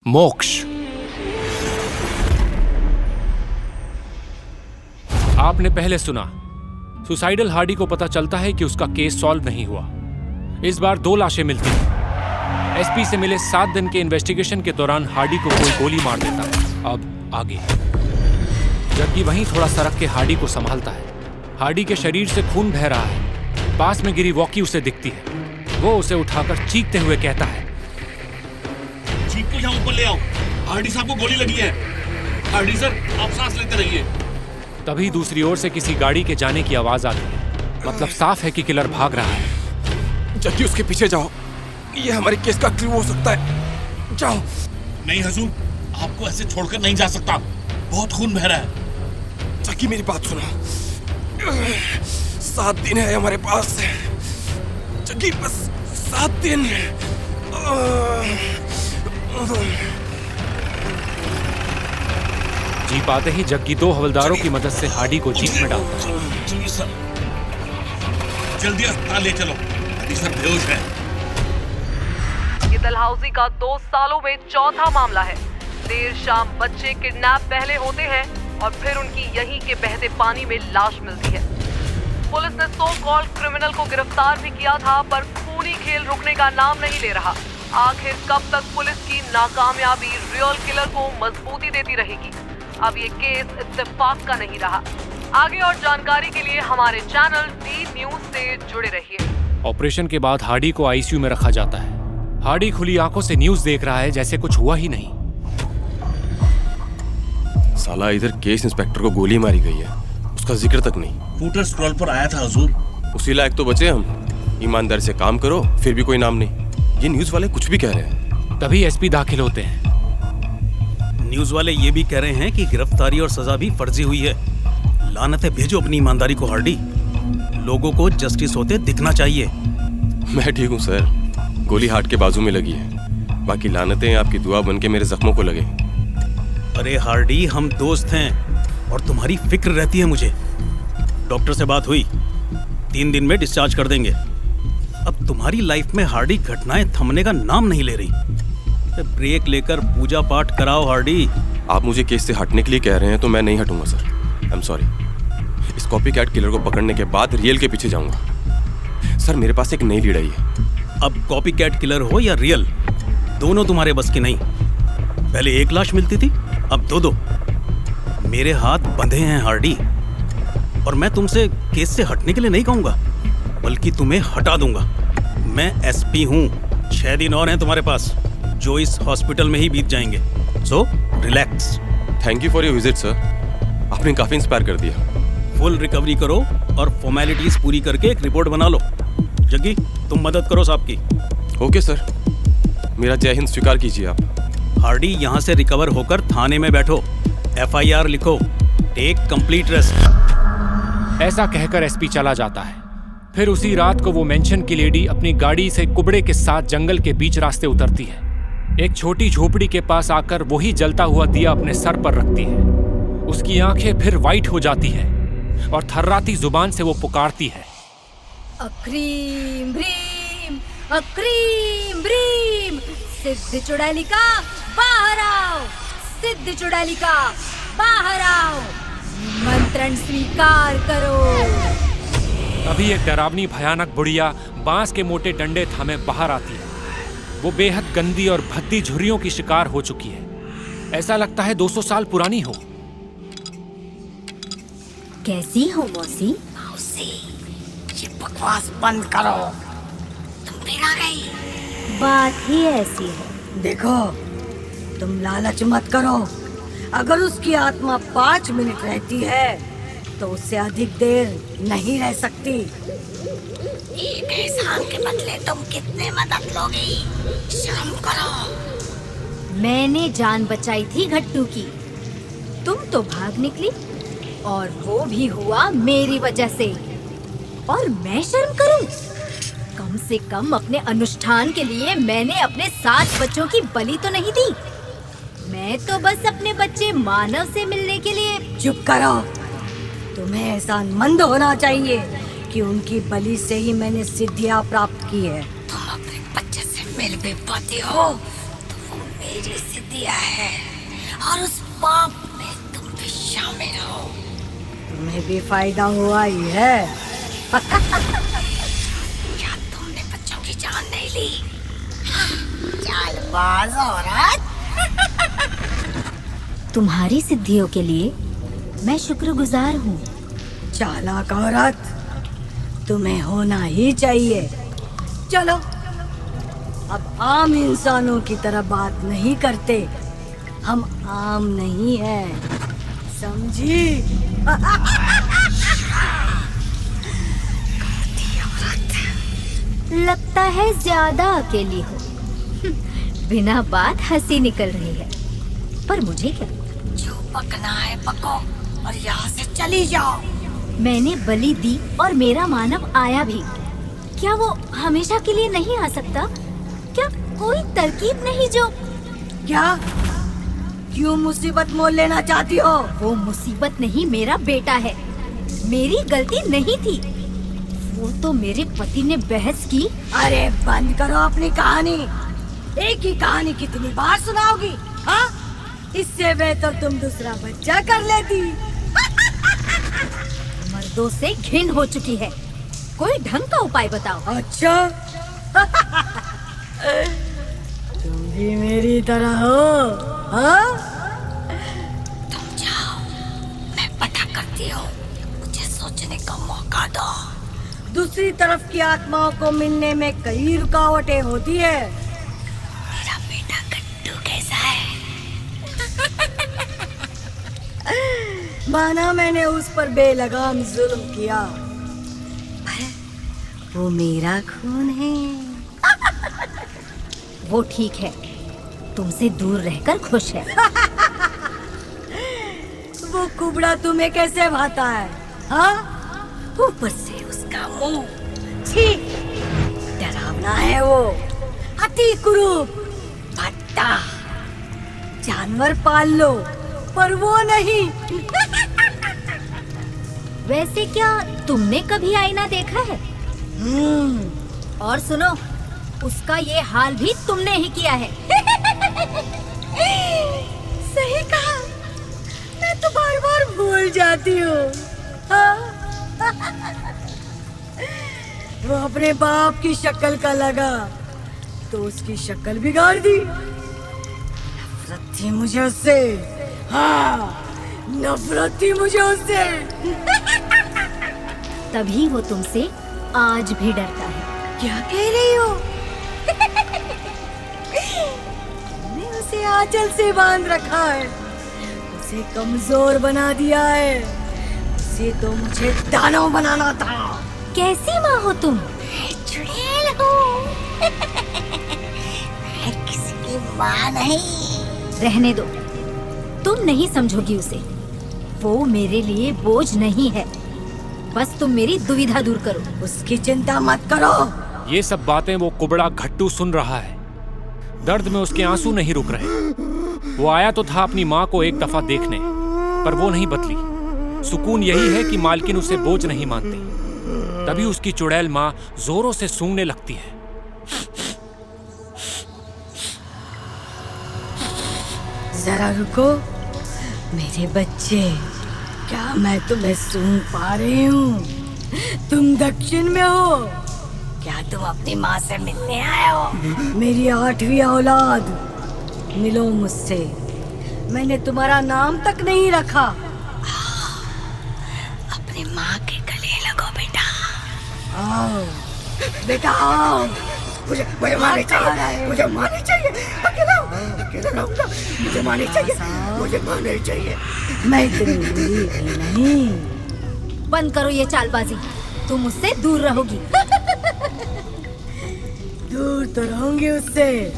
मोक्ष। आपने पहले सुना, सुसाइडल हार्डी को पता चलता है कि उसका केस सॉल्व नहीं हुआ। इस बार 2 लाशें मिलती हैं। एसपी से मिले 7 दिन के इन्वेस्टिगेशन के दौरान हार्डी को कोई गोली मार देता है। अब आगे जबकि वहीं थोड़ा सरक के हार्डी को संभालता है। हार्डी के शरीर से खून बह रहा है। पास में गिरी वॉकी उसे दिखती है। वो उसे उठाकर चीखते हुए कहता है, जीप को यहाँ ऊपर ले आओ, हार्डी साहब को गोली लगी है। हार्डी सर, आप सांस लेते रहिए। तभी दूसरी ओर से किसी गाड़ी के जाने की आवाज आती है। मतलब साफ है कि किलर भाग रहा है। जल्दी उसके पीछे जाओ, ये हमारे केस का क्लू हो सकता है। जाओ। नहीं हुजूर, आपको ऐसे छोड़कर नहीं जा सकता, बहुत खून बह रहा है। जग्गी मेरी बात सुनो, 7 दिन है हमारे पास। जग्गी बस 7 दिन। जीप आते ही जग्गी 2 हवलदारों की मदद से हार्डी को जीप में डालता है। जल्दी सर, जल्दी अस्पताल ले चलो, हार्डी सर बेहोश है। ये डलहौजी का 2 सालों में चौथा मामला है। देर शाम बच्चे किडनैप पहले होते हैं और फिर उनकी यहीं के बहते पानी में लाश मिलती है। पुलिस ने सो कॉल्ड क्रिमिनल को गिरफ्तार भी किया था, पर खूनी खेल रुकने का नाम नहीं ले रहा। आखिर कब तक पुलिस की नाकामयाबी रियल किलर को मजबूती देती रहेगी? अब ये केस इत्तेफाक का नहीं रहा। आगे और जानकारी के लिए हमारे चैनल डी न्यूज से जुड़े रहिए। ऑपरेशन के बाद हार्डी को आईसीयू में रखा जाता है। हार्डी खुली आंखों से न्यूज देख रहा है जैसे कुछ हुआ ही नहीं। साला इधर केस इंस्पेक्टर को गोली मारी गई है, उसका जिक्र तक नहीं। फूटर स्क्रॉल पर आया था हुजूर। उसी लायक तो बचे हम। ईमानदारी से काम करो, फिर भी कोई नाम नहीं। ये न्यूज वाले कुछ भी कह रहे हैं। तभी एसपी दाखिल होते हैं। न्यूज वाले ये भी कह रहे हैं कि गिरफ्तारी और सजा भी फर्जी हुई है। लानतें भेजो अपनी ईमानदारी को हार्डी। लोगों को जस्टिस होते दिखना चाहिए। मैं ठीक हूँ सर, गोली हार्ट के बाजू में लगी है। बाकी लानतें आपकी दुआ बन के मेरे जख्मों को लगे। अरे हार्डी, हम दोस्त हैं और तुम्हारी फिक्र रहती है मुझे। डॉक्टर से बात हुई, 3 दिन में डिस्चार्ज कर देंगे। अब तुम्हारी लाइफ में हार्डी घटनाएं थमने का नाम नहीं ले रही। ब्रेक लेकर पूजा पाठ कराओ हार्डी। आप मुझे केस से हटने के लिए कह रहे हैं तो मैं नहीं हटूंगा सर। I am sorry. इस कॉपी कैट किलर को पकड़ने के बाद रियल के पीछे जाऊंगा। सर मेरे पास एक नई लीड आई है। अब कॉपी कैट किलर हो या रियल, दोनों तुम्हारे बस की नहीं। पहले 1 लाश मिलती थी, अब 2-2। मेरे हाथ बंधे हैं हार्डी, और मैं तुमसे केस से हटने के लिए नहीं कहूंगा, बल्कि तुम्हें हटा दूंगा। मैं एसपी हूँ। 6 दिन और हैं तुम्हारे पास, जो इस हॉस्पिटल में ही बीत जाएंगे। So relax. Thank you for your visit sir, आपने काफी इंस्पायर कर दिया। फुल रिकवरी करो और फॉर्मेलिटीज पूरी करके एक रिपोर्ट बना लो। जग्गी, तुम मदद करो साहब की। ओके सर, मेरा जय हिंद स्वीकार कीजिए आप। हार्डी, यहाँ से रिकवर होकर थाने में बैठो, FIR लिखो, टेक कंप्लीट रेस्ट। ऐसा कहकर एसपी चला जाता है। फिर उसी रात को वो मेंशन की लेडी अपनी गाड़ी से कुबड़े के साथ जंगल के बीच रास्ते उतरती है। एक छोटी झोपड़ी के पास आकर वही जलता हुआ दिया अपने सर पर रखती है। उसकी आंखें फिर वाइट हो जाती हैं और थर्राती जुबान से वो पुकारती है, अक्रीम भ्रीम, अक्रीम भ्रीम, सिद्ध चुड़ैलिका बाहर आओ, सिद्ध चुड़ैलिका बाहर आओ, मंत्रण स्वीकार करो। तभी एक डरावनी भयानक बुढ़िया बांस के मोटे डंडे थामे बाहर आती है। वो बेहद गंदी और भद्दी झुर्रियों की शिकार हो चुकी है। ऐसा लगता है 200 साल पुरानी हो। कैसी हो मौसी? मौसी, ये बकवास बंद करो, तुम फिर आ गई। बात ही ऐसी है। देखो, तुम लालच मत करो। अगर उसकी आत्मा 5 मिनट रहती है तो उससे अधिक देर नहीं रह सकती। एक एहसान के बदले तुम कितने मदद लोगी? शर्म करो। मैंने जान बचाई थी घट्टू की, तुम तो भाग निकली, और वो भी हुआ मेरी वजह से। और मैं शर्म करूं? कम से कम अपने अनुष्ठान के लिए मैंने अपने 7 बच्चों की बलि तो नहीं दी। मैं तो बस अपने बच्चे मानव से मिलने के लिए। चुप करो। तुम्हें एहसानमंद होना चाहिए कि उनकी बलि से ही मैंने सिद्धियां प्राप्त की है। तुम अपने बच्चे से मिल भी पाती हो तो वो मेरी सिद्धियां है और उस पाप में तुम भी शामिल हो। तुम्हें भी फायदा हुआ ही है। क्या तुमने बच्चों की जान नहीं ली? चालबाज औरत। तुम्हारी सिद्धियों के लिए मैं शुक्रगुजार हूँ। चालाक औरत, तुम्हें होना ही चाहिए। चलो, अब आम इंसानों की तरह बात नहीं करते। हम आम नहीं हैं, समझी? लगता है ज्यादा अकेली हो। बिना बात हंसी निकल रही है, पर मुझे क्या? जो पकना है पको और यहाँ से चली जाओ। मैंने बलि दी और मेरा मानव आया भी। क्या वो हमेशा के लिए नहीं आ सकता? क्या कोई तरकीब नहीं जो... क्या? क्यों मुसीबत मोल लेना चाहती हो? वो मुसीबत नहीं, मेरा बेटा है। मेरी गलती नहीं थी। वो तो मेरे पति ने बहस की। अरे बंद करो अपनी कहानी। एक ही कहानी कितनी बार सुनाओगी? हाँ? इससे बेहतर तुम दूसरा बच्चा कर लेती। मर्दों से घिन हो चुकी है। कोई ढंग का उपाय बताओ। अच्छा। तुम भी मेरी तरह हो, हाँ? तुम जाओ, मैं पता करती हूँ। मुझे सोचने का मौका दो। दूसरी तरफ की आत्माओं को मिलने में कई रुकावटें होती है। मेरा बेटा गट्टू कैसा है? माना मैंने उस पर बेलगाम जुल्म किया, पर वो मेरा खून है। वो ठीक है, तुमसे दूर रहकर खुश है। वो कुबड़ा तुम्हें कैसे भाता है? हाँ? ऊपर से उसका मुंह, छी, डरावना है वो। अति कुरूप, भट्टा। जानवर पाल लो, पर वो नहीं। वैसे क्या तुमने कभी आईना देखा है? और सुनो, उसका ये हाल भी तुमने ही किया है। सही कहा। मैं तो बार बार भूल जाती हूँ। हाँ? वो अपने बाप की शक्ल का लगा तो उसकी शक्ल बिगाड़ दी। नफरत थी मुझे उससे। हाँ, नफरत थी मुझे उससे। तभी वो तुमसे आज भी डरता है। क्या कह रही हो? मैंने उसे आंचल से बांध रखा है, उसे कमजोर बना दिया है। उसे तो मुझे दानव बनाना था। कैसी माँ हो तुम? मैं चुड़ैल हूँ। मैं किसी की माँ नहीं। रहने दो, तुम नहीं समझोगी उसे। वो मेरे लिए बोझ नहीं है। बस तुम मेरी दुविधा दूर करो। उसकी चिंता मत करो। ये सब बातें वो कुबड़ा घट्टू सुन रहा है। दर्द में उसके आंसू नहीं रुक रहे। वो आया तो था अपनी माँ को एक दफा देखने, पर वो नहीं बदली। सुकून यही है कि मालकिन उसे बोझ नहीं मानती। तभी उसकी चुड़ैल माँ जोरों से सूंघने लगती है। जरा रुको मेरे बच्चे, क्या मैं तुम्हें सूंघ पा रही हूँ? तुम दक्षिण में हो। क्या तुम अपनी माँ से मिलने आए हो? मेरी 8वीं औलाद, मिलो मुझसे। मैंने तुम्हारा नाम तक नहीं रखा। अपनी माँ के गले लगो बेटा। आओ बेटा आओ। मुझे मारनी चाहिए, मुझे मारनी चाहिए। अकेला रहूंगा, मुझे मारनी चाहिए, मुझे मारनी चाहिए। मैं इतनी बुरी नहीं। बंद करो ये चालबाजी, तुम उससे दूर रहोगी। दूर तो रहूंगी उससे,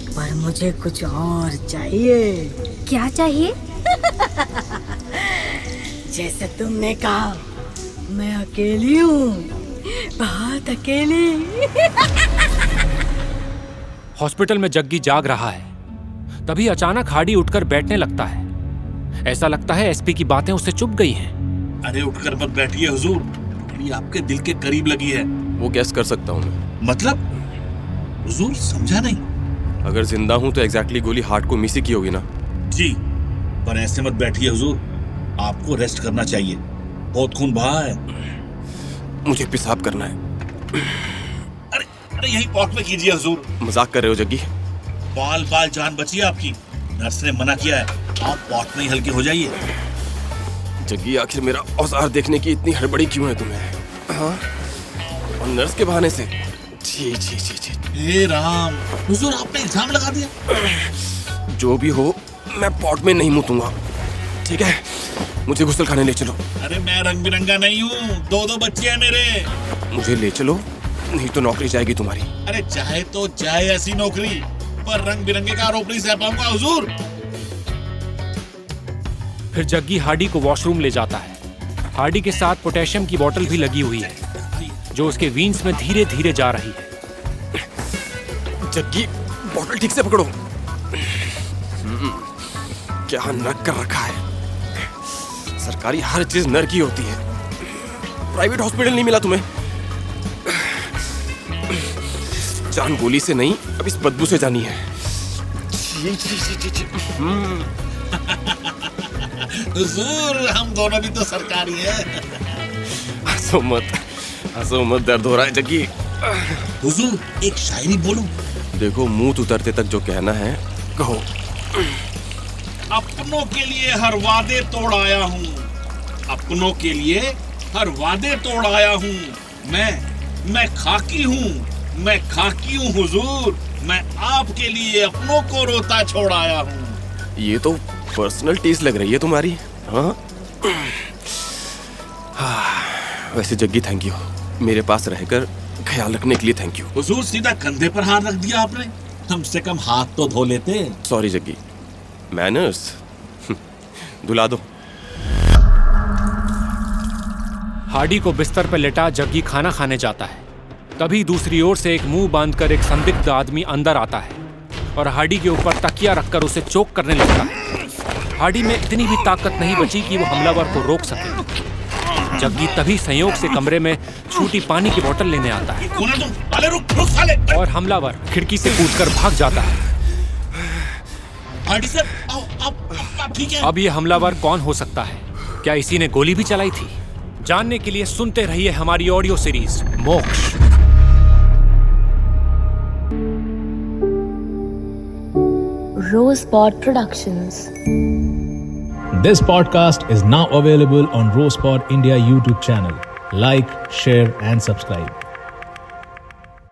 पर मुझे कुछ और चाहिए। क्या चाहिए? जैसे तुमने कहा, मैं अकेली हूँ, बहुत अकेली। हॉस्पिटल में जग्गी जाग रहा है। तभी अचानक हार्डी उठकर बैठने लगता है। ऐसा लगता है एसपी की बातें उससे चुभ गई हैं। अरे उठकर मत बैठिए हुजूर, ये आपके दिल के करीब लगी है। वो गैस कर सकता हूँ मैं। मतलब? हुजूर समझा नहीं। अगर जिंदा हूं तो एग्जैक्टली गोली हार्ट को मिस ही की होगी ना? जी, पर ऐसे मत बैठिए हुजूर, आपको रेस्ट करना चाहिए, बहुत खून बहा है। मुझे पेशाब करना है। अरे अरे यही पॉट में कीजिए हुजूर। मजाक कर रहे हो जग्गी? बाल बाल जान बची है आपकी, नर्स ने मना किया है, आप पॉट में ही हल्के हो जाइए। जग्गी आखिर मेरा औजार देखने की इतनी हड़बड़ी क्यों है तुम्हें? हाँ? और नर्स के बहाने से? जी जी जी जी। हे राम, हुजूर आपने इल्जाम लगा दिया। जो भी हो, मैं पॉट में नहीं मुतूंगा, ठीक है? मुझे गुस्ल खाने ले चलो। अरे मैं रंग बिरंगा नहीं हूँ, दो दो बच्चे हैं मेरे। मुझे ले चलो, नहीं तो नौकरी जाएगी तुम्हारी। अरे चाहे तो जाए ऐसी नौकरी, पर रंग बिरंगे का आरोप नहीं सह पाऊंगा हुजूर। फिर जग्गी हार्डी को वॉशरूम ले जाता है। हार्डी के साथ पोटेशियम की बोतल भी लगी हुई है, जो उसके वीन्स में धीरे धीरे जा रही है। जग्गी, बोतल ठीक से पकड़ो। क्या नक कर रखा है? सरकारी हर चीज नर की होती है, प्राइवेट हॉस्पिटल नहीं मिला तुम्हें? जान गोली से नहीं, अब इस बदबू से जानी है। जी, जी, जी, जी, जी। हुजूर हम दोनों भी तो सरकारी हैं। हंसो मत, दर्द हो रहा है जग्गी। हुजूर एक शायरी बोलूं? देखो, मुंह उतरते तक जो कहना है कहो। अपनों के लिए हर वादे तोड़ आया हूँ, अपनों के लिए हर वादे तोड़ आया हूँ। मैं खाकी हूँ हुजूर, मैं आपके लिए अपनों को रोता छोड़ आया हूँ। ये तो पर्सनल टीज लग रही है तुम्हारी। हाँ? वैसे जग्गी थैंक यू, मेरे पास रहकर ख्याल रखने के लिए थैंक यू। हुजूर सीधा कंधे पर हाथ रख दिया आपने, कम से कम हाथ तो धो लेते। Sorry Jaggi, manners. धुला दो। हार्डी को बिस्तर पर लेटा जग्गी खाना खाने जाता है। तभी दूसरी ओर से एक मुंह बांधकर एक संदिग्ध आदमी अंदर आता है और हार्डी के ऊपर तकिया रखकर उसे चोक करने लगता है। हार्डी में इतनी भी ताकत नहीं बची कि वो हमलावर को रोक सके। जग्गी तभी संयोग से कमरे में छूटी पानी की बोतल लेने आता है रुक साले। और हमलावर खिड़की से कूदकर भाग जाता है। हार्डी सर, आप ठीक है? अब ये हमलावर कौन हो सकता है? क्या इसी ने गोली भी चलाई थी? जानने के लिए सुनते रहिए हमारी ऑडियो सीरीज मोक्ष। Rosepod Productions. This podcast is now available on Rosepod India YouTube channel. Like, share and subscribe.